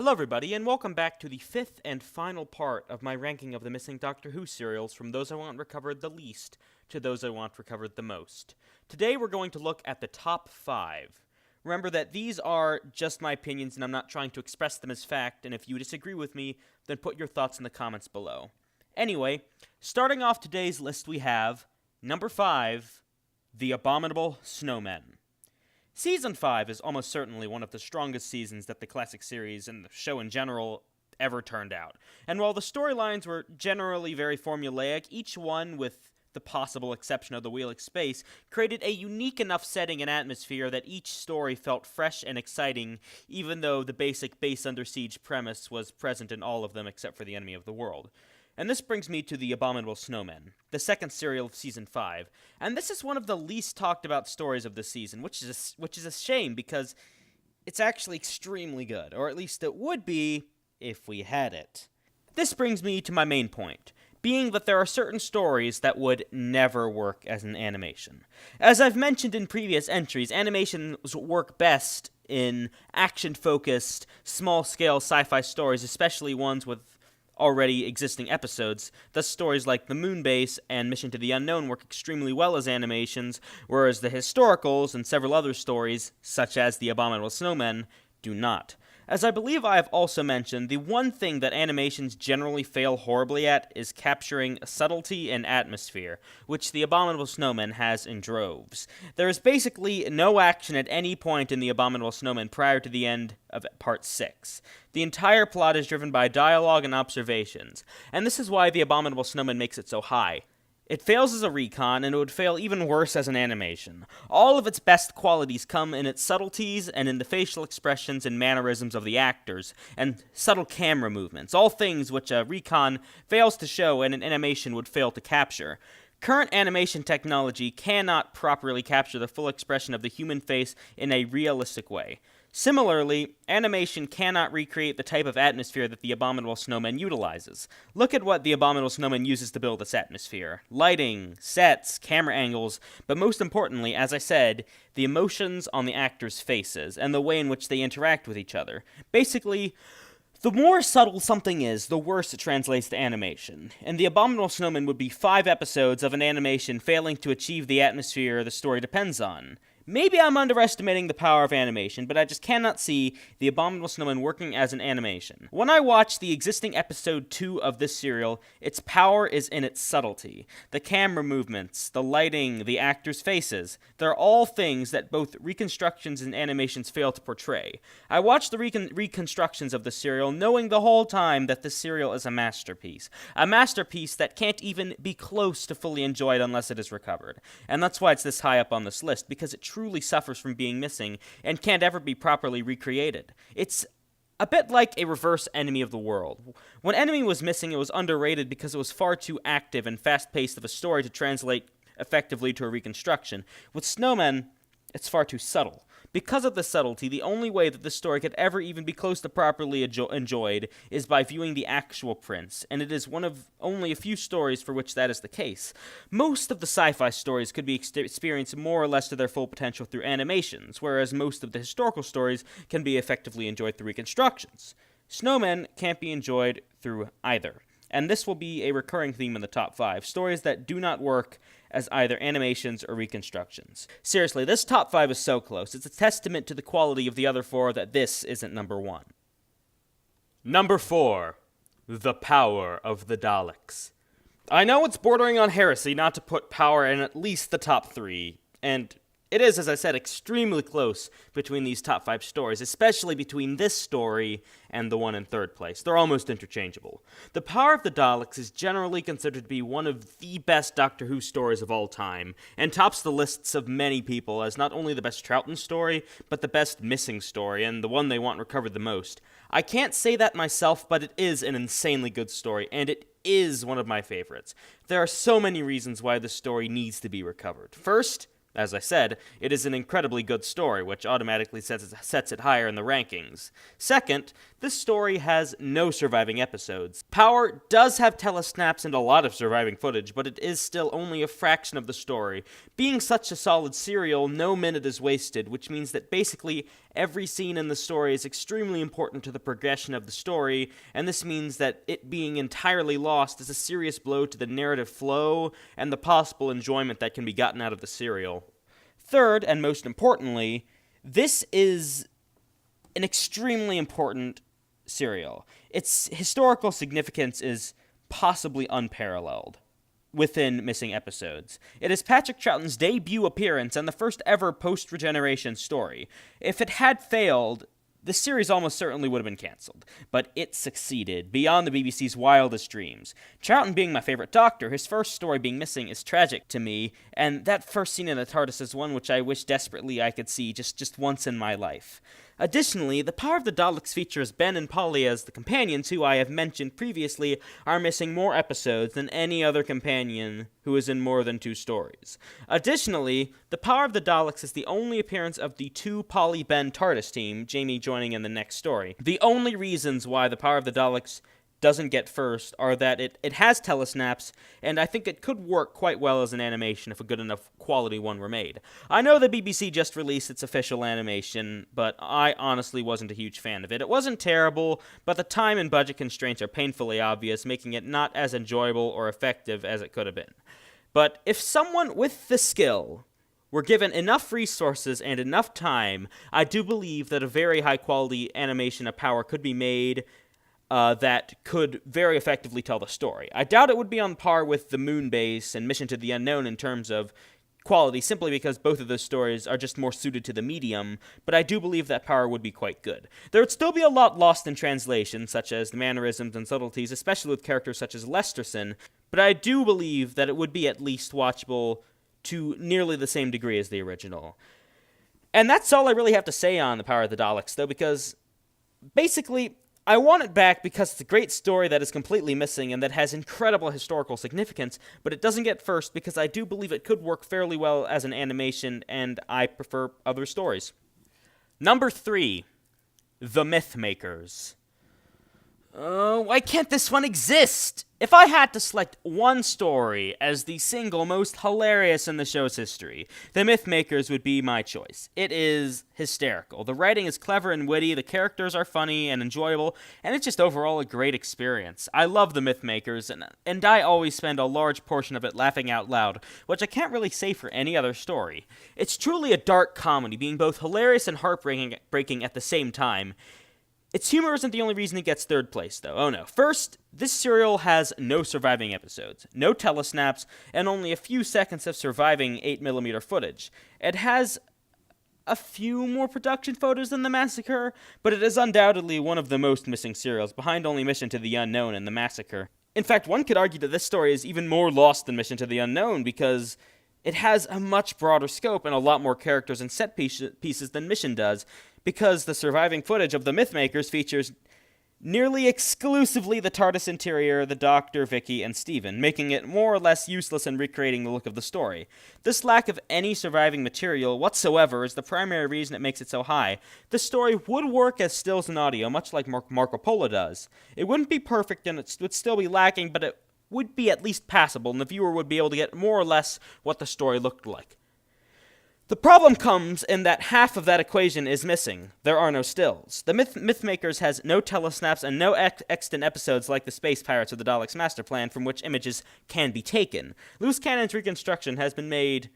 Hello everybody, and welcome back to the fifth and final part of my ranking of the missing Doctor Who serials from those I want recovered the least to those I want recovered the most. Today we're going to look at the top 5. Remember that these are just my opinions and I'm not trying to express them as fact, and if you disagree with me, then put your thoughts in the comments below. Anyway, starting off today's list we have number 5, The Abominable Snowman. Season 5 is almost certainly one of the strongest seasons that the classic series and the show in general ever turned out. And while the storylines were generally very formulaic, each one, with the possible exception of the Wheel of Space, created a unique enough setting and atmosphere that each story felt fresh and exciting, even though the basic base under siege premise was present in all of them except for the enemy of the world. And this brings me to The Abominable Snowman, the second serial of Season 5. And this is one of the least talked about stories of this season, which is a shame because it's actually extremely good, or at least it would be if we had it. This brings me to my main point, being that there are certain stories that would never work as an animation. As I've mentioned in previous entries, animations work best in action-focused, small-scale sci-fi stories, especially ones with already existing episodes. Thus, stories like The Moon Base and Mission to the Unknown work extremely well as animations, whereas the historicals and several other stories, such as The Abominable Snowman, do not. As I believe I have also mentioned, the one thing that animations generally fail horribly at is capturing subtlety and atmosphere, which The Abominable Snowman has in droves. There is basically no action at any point in The Abominable Snowman prior to the end of Part 6. The entire plot is driven by dialogue and observations, and this is why The Abominable Snowman makes it so high. It fails as a recon, and it would fail even worse as an animation. All of its best qualities come in its subtleties and in the facial expressions and mannerisms of the actors, and subtle camera movements, all things which a recon fails to show and an animation would fail to capture. Current animation technology cannot properly capture the full expression of the human face in a realistic way. Similarly, animation cannot recreate the type of atmosphere that The Abominable Snowman utilizes. Look at what The Abominable Snowman uses to build its atmosphere. Lighting, sets, camera angles, but most importantly, as I said, the emotions on the actors' faces, and the way in which they interact with each other. Basically, the more subtle something is, the worse it translates to animation. And The Abominable Snowman would be 5 episodes of an animation failing to achieve the atmosphere the story depends on. Maybe I'm underestimating the power of animation, but I just cannot see The Abominable Snowman working as an animation. When I watch the existing episode 2 of this serial, its power is in its subtlety. The camera movements, the lighting, the actors' faces, they're all things that both reconstructions and animations fail to portray. I watched the reconstructions of the serial knowing the whole time that this serial is a masterpiece. A masterpiece that can't even be close to fully enjoyed unless it is recovered. And that's why it's this high up on this list, because it truly suffers from being missing and can't ever be properly recreated. It's a bit like a reverse Enemy of the World. When Enemy was missing, it was underrated because it was far too active and fast-paced of a story to translate effectively to a reconstruction. With Snowman, it's far too subtle. Because of the subtlety, the only way that this story could ever even be close to properly enjoyed is by viewing the actual prints, and it is one of only a few stories for which that is the case. Most of the sci-fi stories could be experienced more or less to their full potential through animations, whereas most of the historical stories can be effectively enjoyed through reconstructions. Snowman can't be enjoyed through either. And this will be a recurring theme in the top 5, stories that do not work as either animations or reconstructions. Seriously, this top 5 is so close. It's a testament to the quality of the other 4 that this isn't number 1. Number 4, The Power of the Daleks. I know it's bordering on heresy not to put Power in at least the top 3, and it is, as I said, extremely close between these top 5 stories, especially between this story and the one in third place. They're almost interchangeable. The Power of the Daleks is generally considered to be one of the best Doctor Who stories of all time, and tops the lists of many people as not only the best Troughton story, but the best missing story, and the one they want recovered the most. I can't say that myself, but it is an insanely good story, and it is one of my favorites. There are so many reasons why this story needs to be recovered. First, as I said, it is an incredibly good story, which automatically sets it higher in the rankings. Second, this story has no surviving episodes. Power does have telesnaps and a lot of surviving footage, but it is still only a fraction of the story. Being such a solid serial, no minute is wasted, which means that basically Every scene in the story is extremely important to the progression of the story, and this means that it being entirely lost is a serious blow to the narrative flow and the possible enjoyment that can be gotten out of the serial. Third, and most importantly, this is an extremely important serial. Its historical significance is possibly unparalleled within missing episodes. It is Patrick Troughton's debut appearance and the first ever post-regeneration story. If it had failed, the series almost certainly would have been cancelled, but it succeeded beyond the BBC's wildest dreams. Troughton being my favorite Doctor, his first story being missing is tragic to me, and that first scene in the TARDIS is one which I wish desperately I could see just once in my life. Additionally, the Power of the Daleks features Ben and Polly as the companions who I have mentioned previously are missing more episodes than any other companion who is in more than 2 stories. Additionally, the Power of the Daleks is the only appearance of the 2 Polly-Ben TARDIS team, Jamie joining in the next story. The only reasons why the Power of the Daleks doesn't get first are that it has telesnaps, and I think it could work quite well as an animation if a good enough quality one were made. I know the BBC just released its official animation, but I honestly wasn't a huge fan of it. It wasn't terrible, but the time and budget constraints are painfully obvious, making it not as enjoyable or effective as it could have been. But if someone with the skill were given enough resources and enough time, I do believe that a very high-quality animation of Power could be made that could very effectively tell the story. I doubt it would be on par with the Moon Base and Mission to the Unknown in terms of quality, simply because both of those stories are just more suited to the medium, but I do believe that Power would be quite good. There would still be a lot lost in translation, such as the mannerisms and subtleties, especially with characters such as Lesterson, but I do believe that it would be at least watchable to nearly the same degree as the original. And that's all I really have to say on the Power of the Daleks, though, because basically I want it back because it's a great story that is completely missing and that has incredible historical significance, but it doesn't get first because I do believe it could work fairly well as an animation, and I prefer other stories. Number 3, The Mythmakers. Why can't this one exist? If I had to select one story as the single most hilarious in the show's history, The Mythmakers would be my choice. It is hysterical. The writing is clever and witty, the characters are funny and enjoyable, and it's just overall a great experience. I love The Mythmakers, and I always spend a large portion of it laughing out loud, which I can't really say for any other story. It's truly a dark comedy, being both hilarious and heartbreaking at the same time. Its humor isn't the only reason it gets 3rd place, though. Oh no. First, this serial has no surviving episodes, no telesnaps, and only a few seconds of surviving 8mm footage. It has a few more production photos than The Massacre, but it is undoubtedly one of the most missing serials, behind only Mission to the Unknown and The Massacre. In fact, one could argue that this story is even more lost than Mission to the Unknown, because it has a much broader scope and a lot more characters and set pieces than Mission does, because the surviving footage of The Mythmakers features nearly exclusively the TARDIS interior, the Doctor, Vicky, and Steven, making it more or less useless in recreating the look of the story. This lack of any surviving material whatsoever is the primary reason it makes it so high. The story would work as stills and audio, much like Marco Polo does. It wouldn't be perfect and it would still be lacking, but it would be at least passable, and the viewer would be able to get more or less what the story looked like. The problem comes in that half of that equation is missing. There are no stills. The Mythmakers has no telesnaps and no extant episodes like the Space Pirates or the Daleks Master Plan from which images can be taken. Loose Cannon's reconstruction has been made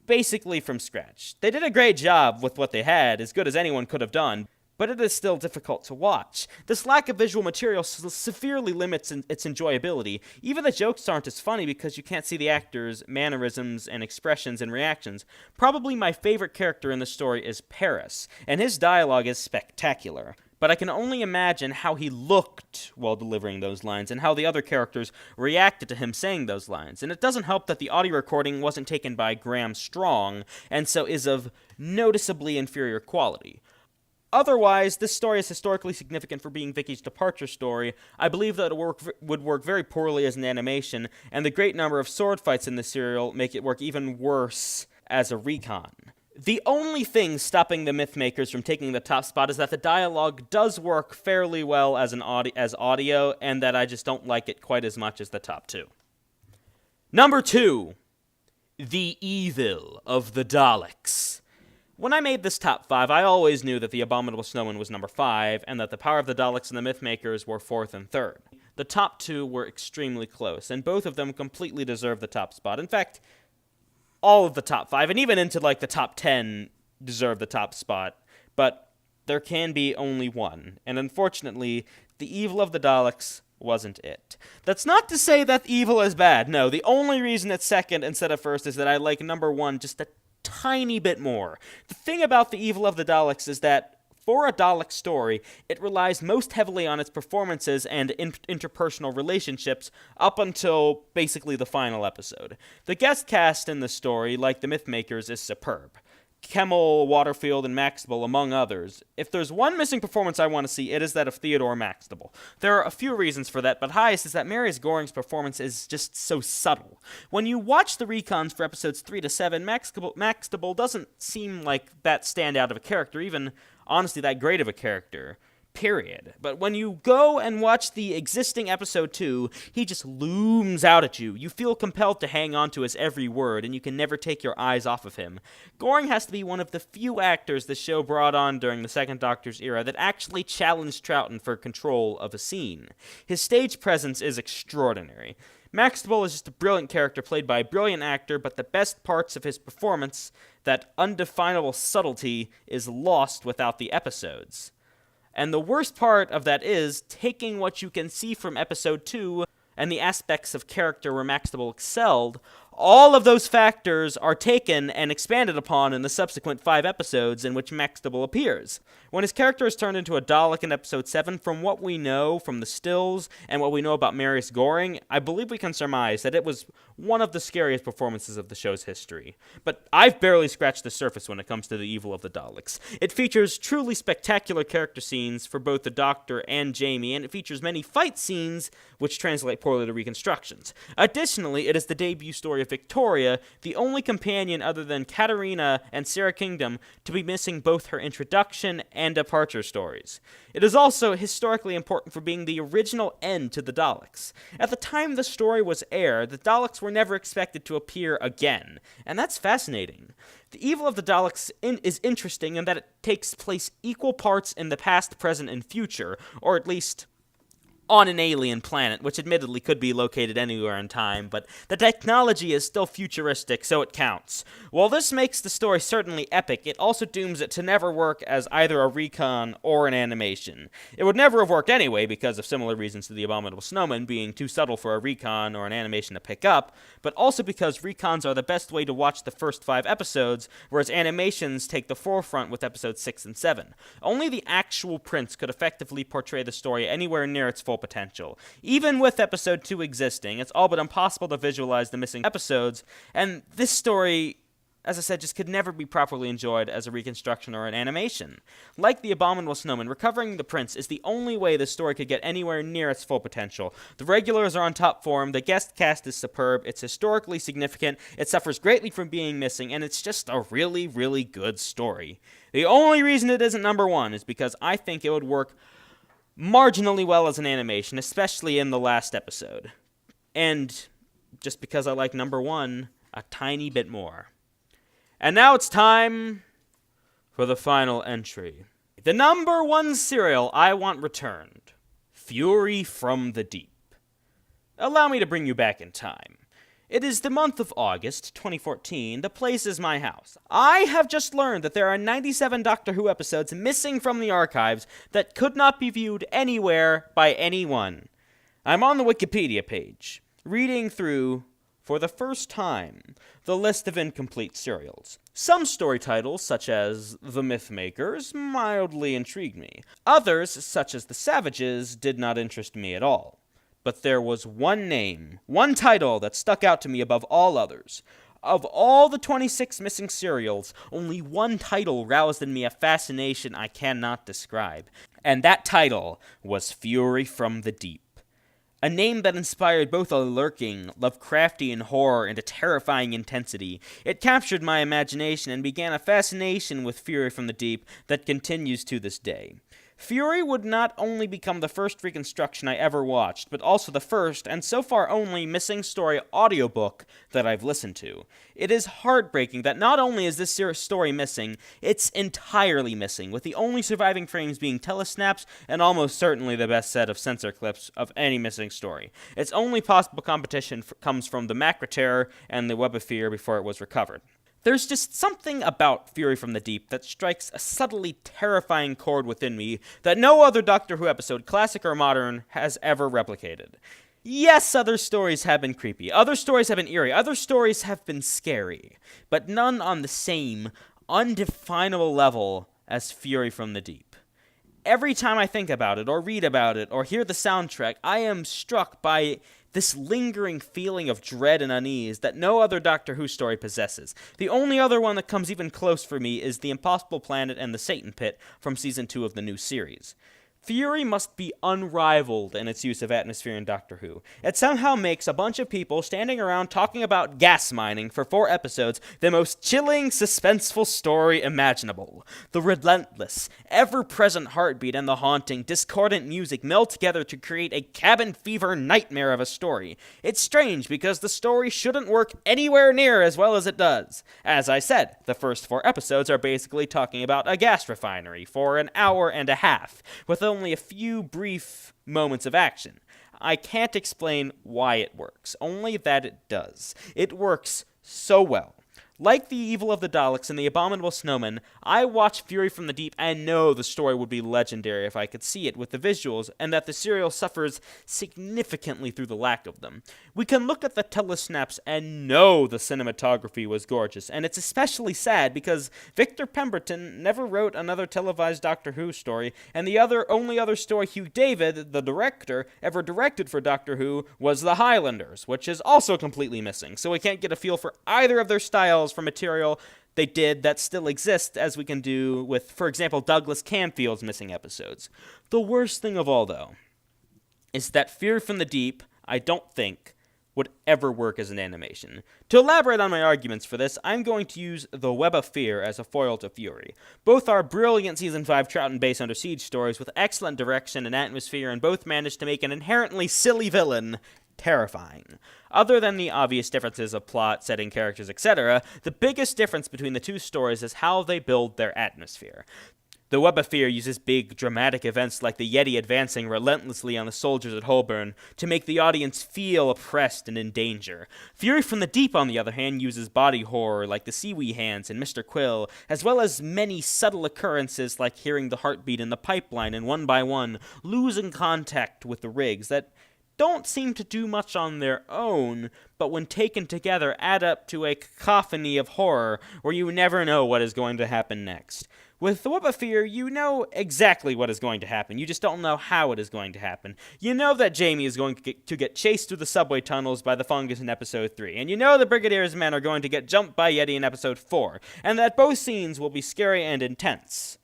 basically from scratch. They did a great job with what they had, as good as anyone could have done, but it is still difficult to watch. This lack of visual material severely limits its enjoyability. Even the jokes aren't as funny because you can't see the actors' mannerisms and expressions and reactions. Probably my favorite character in the story is Paris, and his dialogue is spectacular. But I can only imagine how he looked while delivering those lines, and how the other characters reacted to him saying those lines. And it doesn't help that the audio recording wasn't taken by Graham Strong, and so is of noticeably inferior quality. Otherwise, this story is historically significant for being Vicky's departure story. I believe that it would work very poorly as an animation, and the great number of sword fights in the serial make it work even worse as a recon. The only thing stopping the Mythmakers from taking the top spot is that the dialogue does work fairly well as audio, and that I just don't like it quite as much as the top 2. Number 2, The Evil of the Daleks. When I made this top 5, I always knew that the Abominable Snowman was number 5, and that the Power of the Daleks and the Mythmakers were 4th and 3rd. The top 2 were extremely close, and both of them completely deserve the top spot. In fact, all of the top 5, and even into the top 10, deserve the top spot. But there can be only one, and unfortunately, the evil of the Daleks wasn't it. That's not to say that evil is bad. No, the only reason it's 2nd instead of 1st is that I like number 1 just a tiny bit more. The thing about the evil of the Daleks is that for a Dalek story, it relies most heavily on its performances and interpersonal relationships up until basically the final episode. The guest cast in the story, like the Mythmakers, is superb. Kemmel, Waterfield, and Maxtable, among others. If there's one missing performance I want to see, it is that of Theodore Maxtable. There are a few reasons for that, but highest is that Marius Goring's performance is just so subtle. When you watch the recons for episodes 3 to 7, Maxtable doesn't seem like that standout of a character, even, honestly, that great of a character. Period. But when you go and watch the existing episode 2, he just looms out at you. You feel compelled to hang on to his every word, and you can never take your eyes off of him. Goring has to be one of the few actors the show brought on during the Second Doctor's era that actually challenged Troughton for control of a scene. His stage presence is extraordinary. Maxtable is just a brilliant character played by a brilliant actor, but the best parts of his performance, that undefinable subtlety, is lost without the episodes. And the worst part of that is, taking what you can see from episode 2 and the aspects of character where Maxtable excelled, all of those factors are taken and expanded upon in the subsequent 5 episodes in which Maxtable appears. When his character is turned into a Dalek in episode 7, from what we know from the stills and what we know about Marius Goring, I believe we can surmise that it was one of the scariest performances of the show's history. But I've barely scratched the surface when it comes to the evil of the Daleks. It features truly spectacular character scenes for both the Doctor and Jamie, and it features many fight scenes which translate poorly to reconstructions. Additionally, it is the debut story of Victoria, the only companion other than Katarina and Sarah Kingdom to be missing both her introduction and departure stories. It is also historically important for being the original end to the Daleks. At the time the story was aired, the Daleks were never expected to appear again, and that's fascinating. The evil of the Daleks is interesting in that it takes place equal parts in the past, present, and future, or at least on an alien planet, which admittedly could be located anywhere in time, but the technology is still futuristic, so it counts. While this makes the story certainly epic, it also dooms it to never work as either a recon or an animation. It would never have worked anyway, because of similar reasons to the Abominable Snowman being too subtle for a recon or an animation to pick up, but also because recons are the best way to watch the first 5 episodes, whereas animations take the forefront with episodes 6 and 7. Only the actual prince could effectively portray the story anywhere near its full potential. Even with episode 2 existing, it's all but impossible to visualize the missing episodes, and this story, as I said, just could never be properly enjoyed as a reconstruction or an animation. Like the Abominable Snowman, recovering the prince is the only way the story could get anywhere near its full potential. The regulars are on top form, the guest cast is superb, it's historically significant, it suffers greatly from being missing, and it's just a really, really good story. The only reason it isn't number 1 is because I think it would work marginally well as an animation, especially in the last episode. And just because I like number 1 a tiny bit more. And now it's time for the final entry. The number 1 serial I want returned. Fury from the Deep. Allow me to bring you back in time. It is the month of August, 2014. The place is my house. I have just learned that there are 97 Doctor Who episodes missing from the archives that could not be viewed anywhere by anyone. I'm on the Wikipedia page, reading through, for the first time, the list of incomplete serials. Some story titles, such as The Mythmakers, mildly intrigued me. Others, such as The Savages, did not interest me at all. But there was one name, one title that stuck out to me above all others. Of all the 26 missing serials, only one title roused in me a fascination I cannot describe. And that title was Fury from the Deep. A name that inspired both a lurking, Lovecraftian horror and a terrifying intensity. It captured my imagination and began a fascination with Fury from the Deep that continues to this day. Fury would not only become the first reconstruction I ever watched, but also the first, and so far only, missing story audiobook that I've listened to. It is heartbreaking that not only is this story missing, it's entirely missing, with the only surviving frames being telesnaps and almost certainly the best set of censor clips of any missing story. Its only possible competition comes from the Macra Terror and the Web of Fear before it was recovered. There's just something about Fury from the Deep that strikes a subtly terrifying chord within me that no other Doctor Who episode, classic or modern, has ever replicated. Yes, other stories have been creepy, other stories have been eerie, other stories have been scary, but none on the same, undefinable level as Fury from the Deep. Every time I think about it, or read about it, or hear the soundtrack, I am struck by this lingering feeling of dread and unease that no other Doctor Who story possesses. The only other one that comes even close for me is The Impossible Planet and the Satan Pit from Season 2 of the new series. Fury must be unrivaled in its use of atmosphere in Doctor Who. It somehow makes a bunch of people standing around talking about gas mining for 4 episodes the most chilling, suspenseful story imaginable. The relentless, ever-present heartbeat and the haunting, discordant music meld together to create a cabin fever nightmare of a story. It's strange because the story shouldn't work anywhere near as well as it does. As I said, the first 4 episodes are basically talking about a gas refinery for an hour and a half, with only a few brief moments of action. I can't explain why it works, only that it does. It works so well. Like the evil of the Daleks and the abominable snowman, I watch Fury from the Deep and know the story would be legendary if I could see it with the visuals, and that the serial suffers significantly through the lack of them. We can look at the telesnaps and know the cinematography was gorgeous, and it's especially sad because Victor Pemberton never wrote another televised Doctor Who story, and the only other story Hugh David, the director, ever directed for Doctor Who was The Highlanders, which is also completely missing, so we can't get a feel for either of their styles for material they did that still exists, as we can do with, for example, Douglas Camfield's missing episodes. The worst thing of all, though, is that Fury from the Deep, I don't think, would ever work as an animation. To elaborate on my arguments for this, I'm going to use The Web of Fear as a foil to Fury. Both are brilliant Season 5 Troughton Base Under Siege stories with excellent direction and atmosphere, and both manage to make an inherently silly villain terrifying. Other than the obvious differences of plot, setting, characters, etc., the biggest difference between the two stories is how they build their atmosphere. The Web of Fear uses big, dramatic events like the Yeti advancing relentlessly on the soldiers at Holborn to make the audience feel oppressed and in danger. Fury from the Deep, on the other hand, uses body horror like the Seawee Hands and Mr. Quill, as well as many subtle occurrences like hearing the heartbeat in the pipeline and one by one losing contact with the rigs that don't seem to do much on their own, but when taken together add up to a cacophony of horror where you never know what is going to happen next. With The Web of Fear, you know exactly what is going to happen. You just don't know how it is going to happen. You know that Jamie is going to get chased through the subway tunnels by the fungus in Episode 3, and you know the Brigadier's men are going to get jumped by Yeti in Episode 4, and that both scenes will be scary and intense.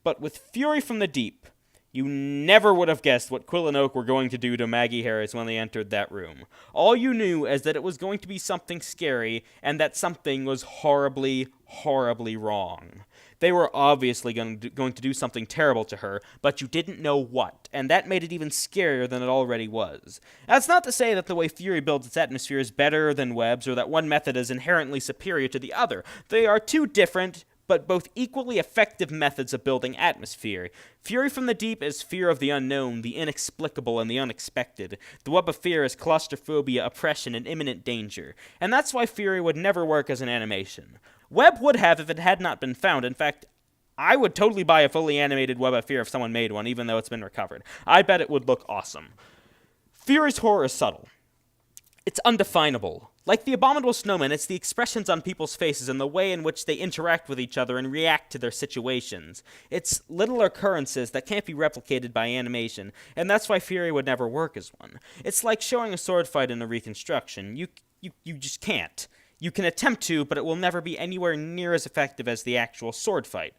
But with Fury from the Deep, you never would have guessed what Quill and Oak were going to do to Maggie Harris when they entered that room. All you knew is that it was going to be something scary, and that something was horribly, horribly wrong. They were obviously going to do something terrible to her, but you didn't know what, and that made it even scarier than it already was. That's not to say that the way Fury builds its atmosphere is better than Webb's, or that one method is inherently superior to the other. They are two different, but both equally effective methods of building atmosphere. Fury from the Deep is fear of the unknown, the inexplicable, and the unexpected. The Web of Fear is claustrophobia, oppression, and imminent danger. And that's why Fury would never work as an animation. Web would have if it had not been found. In fact, I would totally buy a fully animated Web of Fear if someone made one, even though it's been recovered. I bet it would look awesome. Fury's horror is subtle. It's undefinable. Like the Abominable Snowman, it's the expressions on people's faces and the way in which they interact with each other and react to their situations. It's little occurrences that can't be replicated by animation, and that's why Fury would never work as one. It's like showing a sword fight in a reconstruction. You just can't. You can attempt to, but it will never be anywhere near as effective as the actual sword fight.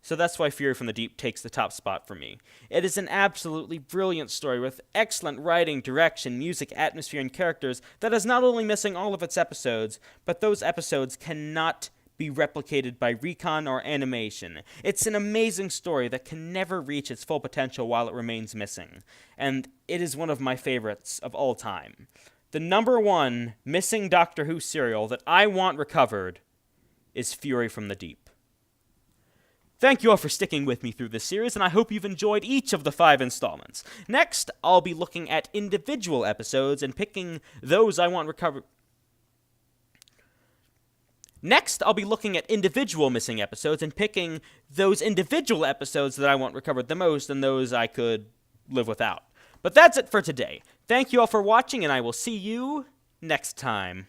So that's why Fury from the Deep takes the top spot for me. It is an absolutely brilliant story with excellent writing, direction, music, atmosphere, and characters that is not only missing all of its episodes, but those episodes cannot be replicated by recon or animation. It's an amazing story that can never reach its full potential while it remains missing, and it is one of my favorites of all time. The number one missing Doctor Who serial that I want recovered is Fury from the Deep. Thank you all for sticking with me through this series, and I hope you've enjoyed each of the 5 installments. Next, I'll be looking at individual episodes and picking those I want recovered. Next, I'll be looking at individual missing episodes and picking those individual episodes that I want recovered the most and those I could live without. But that's it for today. Thank you all for watching, and I will see you next time.